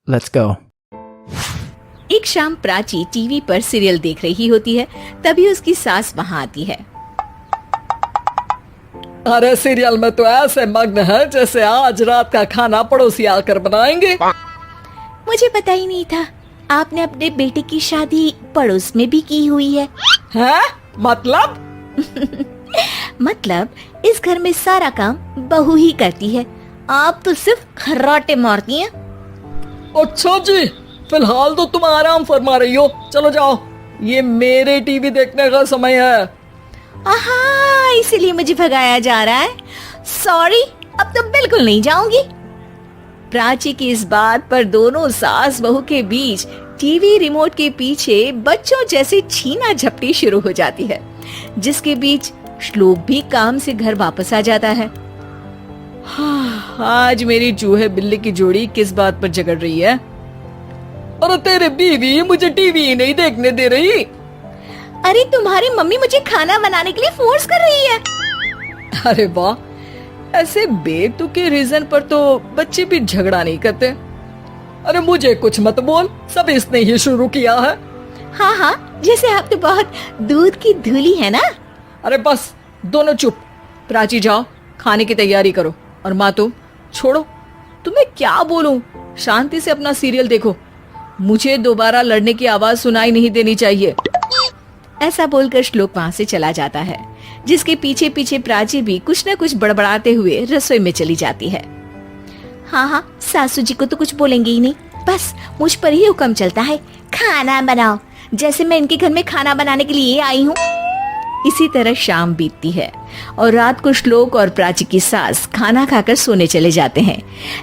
Let's go. एक शाम Prachi TV पर सीरियल देख रही होती है। तभी उसकी सास वहाँ आती है। अरे सीरियल में तो ऐसे मग्न है जैसे आज रात का खाना पड़ोसी आकर बनाएंगे। मुझे पता ही नहीं था आपने अपने बेटे की शादी पड़ोस में भी की हुई है। हैं? मतलब? मतलब इस घर में सारा काम बहू ही करती है, आप तो सिर्फ खर्राटे मारती हैं। अच्छा जी, फिलहाल तो तुम आराम फरमा रही हो, चलो जाओ, ये मेरे टीवी देखने का समय है। आहा, इसीलिए मुझे भगाया जा रहा है। सॉरी, अब तो बिल्कुल नहीं जाऊंगी। प्राची की इस बात पर दोनों सास बहू के बीच टीवी रिमोट के पीछे बच्चों जैसे छीना झपटी शुरू हो जाती है, जिसके बीच श्लोक भी काम से घर वापस आ जाता है। आज मेरी चूहे बिल्ली की जोड़ी किस बात पर झगड़ रही है? अरे तेरे बीवी मुझे टीवी ही नहीं देखने दे रही। अरे तुम्हारी मम्मी मुझे खाना बनाने के लिए फोर्स कर रही है। अरे वाह, ऐसे बेतुके रीजन पर तो बच्चे भी झगड़ा नहीं करते। अरे मुझे कुछ मत बोल, सब इसने ही शुरू किया है। हाँ हाँ, जैसे आप तो बहुत दूध की धूली है ना। अरे बस, दोनों चुप। प्राची जाओ, खाने की तैयारी करो। और माँ तुम छोड़ो, तुम्हें क्या बोलूं, शांति से अपना सीरियल देखो, मुझे दोबारा लड़ने की आवाज सुनाई नहीं देनी चाहिए। ऐसा बोलकर श्लोक वहाँ से चला जाता है, जिसके पीछे पीछे प्राची भी कुछ न कुछ बड़बड़ाते हुए रसोई में चली जाती है। हाँ हाँ, सासू जी को तो कुछ बोलेंगे ही नहीं, बस मुझ पर ही हुक्म चलता है, खाना बनाओ, जैसे मैं इनके घर में खाना बनाने के लिए आई हूँ। इसी तरह शाम बीतती है और रात को श्लोक और प्राची की सास खाना खाकर सोने चले जाते हैं,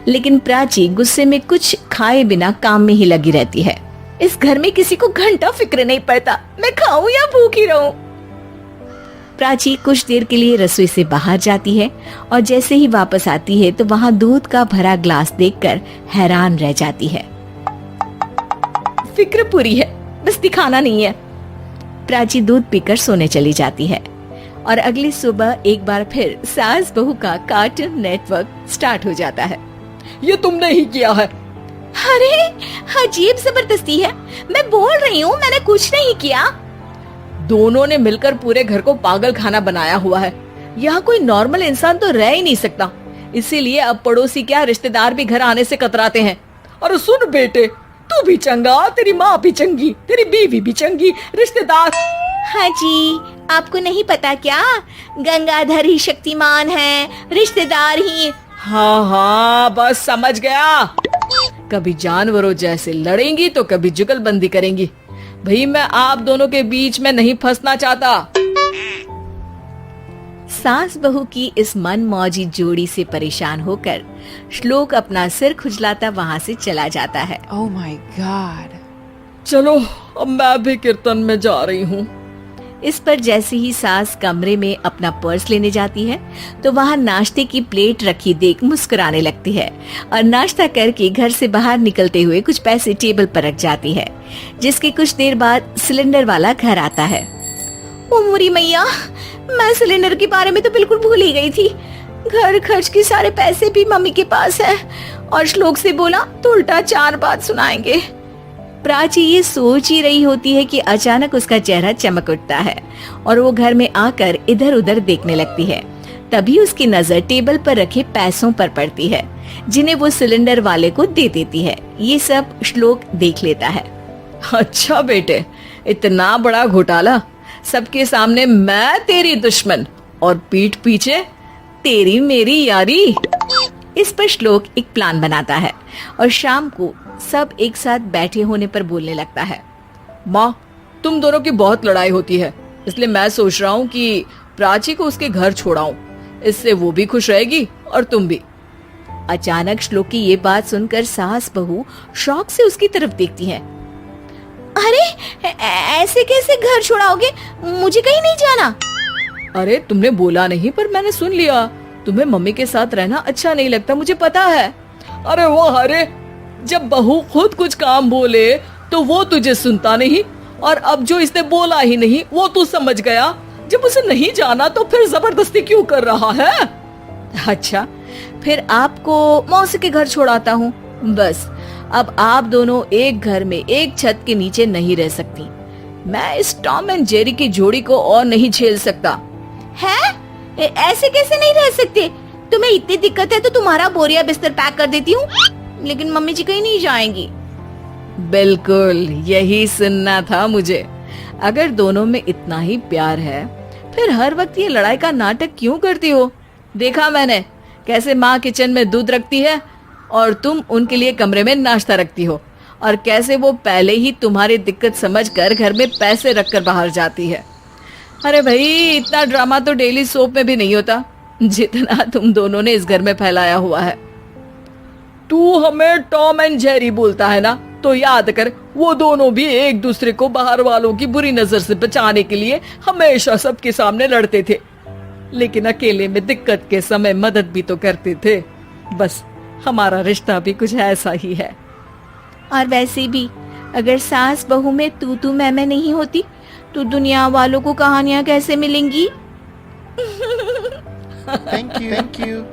लेकिन प्राची गुस्से में कुछ खाए बिना काम में ही लगी रहती है। इस घर में किसी को घंटा फिक्र नहीं पड़ता, मैं खाऊं या भूखी रहूं। प्राची कुछ देर के लिए रसोई से बाहर जाती है और जैसे ही वापस आती है तो वहाँ दूध का भरा ग्लास देखकर हैरान रह जाती है। फिक्र पूरी है, बस दिखाना नहीं है। प्राची दूध पीकर सोने चली जाती है और अगली सुबह एक बार फिर सास बहू का कार्टून नेटवर्क स्टार्ट हो जाता है। ये तुमने ही किया है। अरे अजीब जबरदस्ती है, मैं बोल रही हूँ मैंने कुछ नहीं किया। दोनों ने मिलकर पूरे घर को पागल खाना बनाया हुआ है। यहाँ कोई नॉर्मल इंसान तो रह ही नहीं सकता, इसीलिए अब पड़ोसी क्या रिश्तेदार भी घर आने से कतराते हैं। और सुन बेटे, तू भी चंगा, तेरी माँ भी चंगी, तेरी बीवी भी चंगी, रिश्तेदार। हाँ जी, आपको नहीं पता क्या, गंगाधर ही शक्तिमान है, रिश्तेदार ही। हाँ हाँ, बस समझ गया। कभी जानवरों जैसे लड़ेंगी तो कभी जुगलबंदी करेंगी। भाई मैं आप दोनों के बीच में नहीं फंसना चाहता। सास बहू की इस मन मौजी जोड़ी से परेशान होकर श्लोक अपना सिर खुजलाता वहाँ से चला जाता है। Oh my God. चलो अब मैं भी कीर्तन में जा रही हूँ। इस पर जैसे ही सास कमरे में अपना पर्स लेने जाती है तो वहाँ नाश्ते की प्लेट रखी देख मुस्कुराने लगती है और नाश्ता करके घर से बाहर निकलते हुए कुछ पैसे टेबल पर रख जाती है, जिसके कुछ देर बाद सिलेंडर वाला घर आता है। ओ मुरी मैया, मैं सिलेंडर के बारे में तो बिल्कुल भूल ही गई थी। घर खर्च के सारे पैसे भी मम्मी के पास है और श्लोक से बोला तो उल्टा 4 बात सुनाएंगे। प्राची ये सोच ही रही होती है कि अचानक उसका चेहरा चमक उठता है और वो घर में आकर इधर उधर देखने लगती है। तभी उसकी नजर टेबल पर रखे पैसों पर पड़ती है, जिन्हें वो सिलेंडर वाले को दे देती है। ये सब श्लोक देख लेता है। अच्छा बेटे, इतना बड़ा घोटाला, सबके सामने मैं तेरी दुश्मन और पीठ पीछे तेरी मेरी यारी। इस पर श्लोक एक प्लान बनाता है और शाम को सब एक साथ बैठे होने पर बोलने लगता है। माँ, तुम दोनों की बहुत लड़ाई होती है, इसलिए मैं सोच रहा हूँ कि प्राची को उसके घर छोड़ाऊं, इससे वो भी खुश रहेगी और तुम भी। अचानक श्लोक की ये बात सुनकर सास बहू शौक से उसकी तरफ देखती है। अरे ऐसे कैसे घर छोड़ाओगे, मुझे कहीं नहीं जाना। अरे तुमने बोला नहीं पर मैंने सुन लिया, तुम्हें मम्मी के साथ रहना अच्छा नहीं लगता, मुझे पता है। अरे वो अरे, जब बहू खुद कुछ काम बोले तो वो तुझे सुनता नहीं, और अब जो इसने बोला ही नहीं वो तू समझ गया। जब उसे नहीं जाना तो फिर जबरदस्ती क्यों कर रहा है? अच्छा, फिर आपको मौसी के घर छोड़ाता हूँ, बस अब आप दोनों एक घर में एक छत के नीचे नहीं रह सकती। मैं इस टॉम एंड जेरी की जोड़ी को और नहीं झेल सकता। है? ऐसे कैसे नहीं रह सकते? तुम्हें इतनी दिक्कत है तो तुम्हारा बोरिया बिस्तर पैक कर देती हूँ, लेकिन मम्मी जी कहीं नहीं जाएंगी। बिल्कुल यही सुनना था मुझे। अगर दोनों में इतना ही प्यार है फिर हर वक्त ये लड़ाई का नाटक क्यों करती हो? देखा मैंने कैसे माँ किचन में दूध रखती है और तुम उनके लिए कमरे में नाश्ता रखती हो, और कैसे वो पहले ही तुम्हारी दिक्कत समझकर घर में पैसे रखकर बाहर जाती है। अरे भाई, इतना ड्रामा तो डेली सोप में भी नहीं होता जितना तुम दोनों ने इस घर में फैलाया हुआ है। तू हमें टॉम एंड जेरी बोलता है ना, तो याद कर वो दोनों भी एक दूसरे को बाहर वालों की बुरी नजर से बचाने के लिए हमेशा सबके सामने लड़ते थे, लेकिन अकेले में दिक्कत के समय मदद भी तो करते थे। बस हमारा रिश्ता भी कुछ ऐसा ही है। और वैसे भी अगर सास बहू में तू मैं नहीं होती तो दुनिया वालों को कहानियां कैसे मिलेंगी? Thank you.